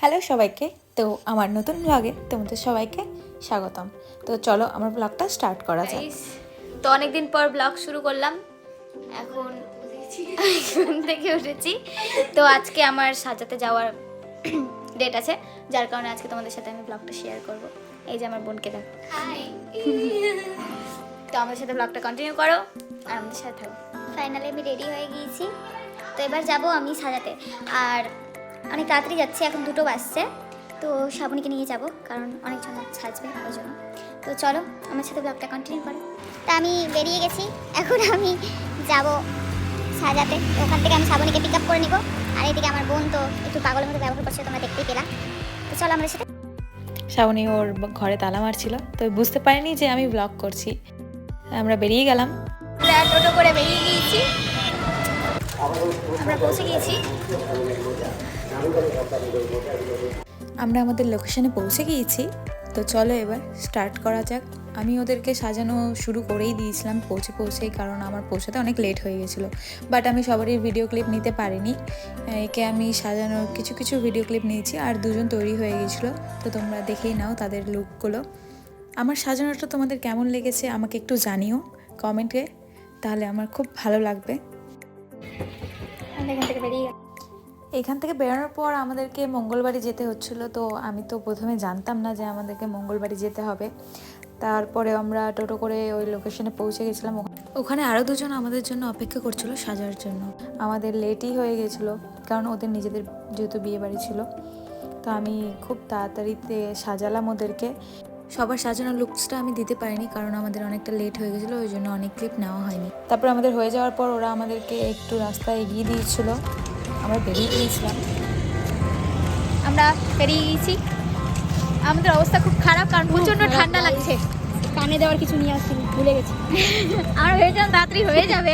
Hello সবাইকে। তো আমার নতুন ব্লগে তোমাদের সবাইকে স্বাগতম। তো চলো আমার ব্লগটা স্টার্ট করা যাক। তো অনেকদিন পর ব্লগ শুরু করলাম। এখন ঘুম থেকে উঠেছি। তো আজকে আমার সাজাতে যাওয়ার ডেট আছে, যার কারণে আজকে তোমাদের সাথে আমি ব্লগটা শেয়ার করব। এই যে আমার বোনকে দেখো। তো আমাদের সাথে ব্লগটা কন্টিনিউ করো আর আমাদের সাথে থাকো। ফাইনালি আমি রেডি হয়ে গিয়েছি। তো এবার যাব আমি সাজাতে, আর অনেক তাড়াতাড়ি যাচ্ছি, এখন 2টো বাজছে। তো শ্রাবণীকে নিয়ে যাব, কারণ অনেকজন সাজবে ওই জন্য। তো চলো আমার সাথে ব্লগটা কন্টিনিউ করো। তা আমি বেরিয়ে গেছি, এখন আমি যাব সাজাতে। তো ওখান থেকে আমি শ্রাবণীকে পিক আপ করে নিব। আর এদিকে আমার বোন তো একটু পাগলের মতো ব্যবহার করছে, তোমরা দেখতেই পেলা। তো চলো আমাদের সাথে। শ্রাবণী ওর ঘরে তালা মারছিল, তো বুঝতে পারিনি যে আমি ব্লগ করছি। আমরা বেরিয়ে গেলাম। আমরা টোটো করে বেরিয়ে গিয়েছি, আমরা পৌঁছে গিয়েছি। আমরা আমাদের লোকেশনে পৌঁছে গিয়েছি। তো চলো এবার স্টার্ট করা যাক। আমি ওদেরকে সাজানো শুরু করেই দিয়েছিলাম পৌঁছেই, কারণ আমার পৌঁছাতে অনেক লেট হয়ে গেছিলো। বাট আমি সবারই ভিডিও ক্লিপ নিতে পারিনি। একে আমি সাজানোর কিছু ভিডিও ক্লিপ নিয়েছি, আর দুজন তৈরি হয়ে গেছিলো। তো তোমরা দেখেই নাও তাদের লুকগুলো। আমার সাজানোটা তোমাদের কেমন লেগেছে আমাকে একটু জানিও কমেন্টে, তাহলে আমার খুব ভালো লাগবে। এখান থেকে বেরিয়ে এখান থেকে বেরোনোর পর আমাদেরকে মঙ্গলবাড়ি যেতে হচ্ছিলো। তো আমি তো প্রথমে জানতাম না যে আমাদেরকে মঙ্গলবাড়ি যেতে হবে। তারপরে আমরা টোটো করে ওই লোকেশনে পৌঁছে গেছিলাম। ওখানে আরও দুজন আমাদের জন্য অপেক্ষা করছিল সাজার জন্য। আমাদের লেটই হয়ে গেছিলো, কারণ ওদের নিজেদের যেহেতু বিয়ে বাড়ি ছিল। তো আমি খুব তাড়াতাড়িতে সাজালাম ওদেরকে। সবার সাজানোর লুকসটা আমি দিতে পারিনি, কারণ আমাদের অনেকটা লেট হয়ে গেছিলো, ওই জন্য অনেক ক্লিপ নেওয়া হয়নি। তারপর আমাদের হয়ে যাওয়ার পর ওরা আমাদেরকে একটু রাস্তায় এগিয়ে দিয়েছিল, আমরা বেরিয়ে গিয়েছিলাম। আমরা বেরিয়ে গিয়েছি। আমাদের অবস্থা খুব খারাপ, কারণ প্রচন্ড ঠান্ডা লাগছে। কানে দেওয়ার কিছু নিয়ে আসছি, ভুলে গেছি। আমরা ভেবেছিলাম তাড়াতাড়ি হয়ে যাবে,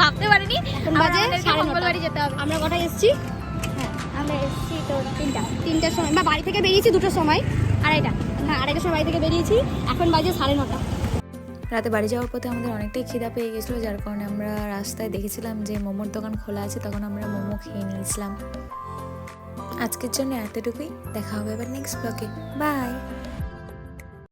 ভাবতে পারিনি বাজে মঙ্গলবাড়ি যেতে হবে। আমরা কটায় এসেছি? হ্যাঁ, আমরা এসেছি তো 3টার সময়, বা বাড়ি থেকে বেরিয়েছি 2টোর সময়, আড়াইটার সময় বাড়ি থেকে বেরিয়েছি। এখন বাজে 9:30। রাতে বাড়ি যাওয়ার পথে আমাদের অনেকটাই খিদা পেয়ে গেছিলো, যার কারণে আমরা রাস্তায় দেখেছিলাম যে মোমোর দোকান খোলা আছে, তখন আমরা মোমো খেয়ে নিয়েছিলাম। আজকের জন্য এতটুকুই। দেখা হবে এবার নেক্সট ব্লগে। বাই।